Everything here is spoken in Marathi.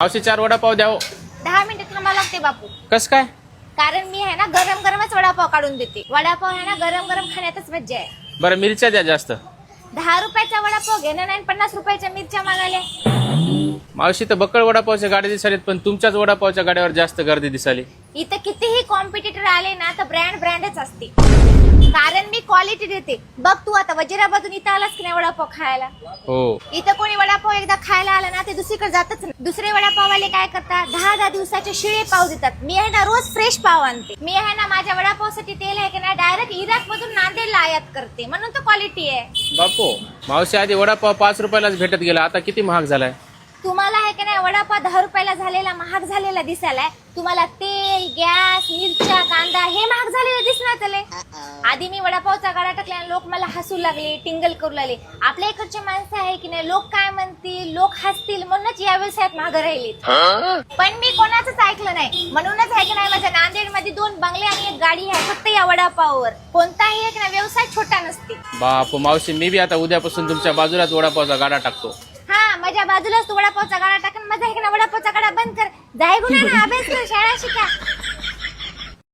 मावशी 4 वडापाव द्या हो. 10 मिनिटं थांबा लागते बापू. कस काय? कारण मी आहे ना गरम गरमच वडापाव काढून देते. वडापाव आहे ना गरम गरम खाण्यातच मज्जा आहे. बरं मिरच्या द्या जास्त. 10 रुपयाचा वडापाव घेणं नाही 50 रुपयाच्या मिरच्या मागायला. मावशी तर बक्कळ वडापावच्या गाड्या दिसालीत पण तुमच्याच वडापावच्या गाड्यावर जास्त गर्दी दिसाली. इथं कितीही कॉम्पिटिटर आले ना तर ब्रँडच असते. कारण मी क्वालिटी देते. बघ तू आता वजिराबादून इथं आलास की नाही वडापाव खायला. हो इथं कोणी वडापाव एकदा खायला आला ना ते दुसरीकडे जातच नाही. दुसरे वडापाववाले काय करतात 10 दिवसाचे शिळे पाव देतात. मी आहे ना रोज फ्रेश पाव आणते. मी आहे ना माझ्या वडापावसाठी तेल आहे की नाही डायरेक्ट इराक मधून नांदेडला आयात करते म्हणून तो क्वालिटी आहे. बापू मावशी आधी वडापाव 5 रुपयालाच भेटत गेला आता किती महाग झालाय. तुम्हाला आहे की नाही वडापाव 10 रुपयाला झालेला महाग झालेला दिसायलाय. तुम्हाला तेल गॅस मिरच्या कांदा हे महाग झालेलं दिसणार त्याले. आधी मी वडापावचा गाडा टाकला लोक मला हसू लागले टिंगल करू लागले. आपल्या इकडचे माणसं आहे की नाही लोक काय म्हणतील लोक हसतील म्हणूनच या व्यवसायात माग राहिले. पण मी कोणाचंच ऐकलं नाही म्हणूनच आहे की नाही माझ्या नांदेड मध्ये 2 बंगले आणि 1 गाडी आहे फक्त या वडापाववर. कोणताही एक ना व्यवसाय छोटा नसते. बापू मावशी मी बी आता उद्यापासून तुमच्या बाजूलाच वडापावचा गाडा टाकतो. हा माझ्या बाजूलाच तू वडापावचा गाडा टाकून माझा एक ना वडापावचा गाडा बंद कर. जाय गुन्हा ना अभ्यास कर शाळा शिका.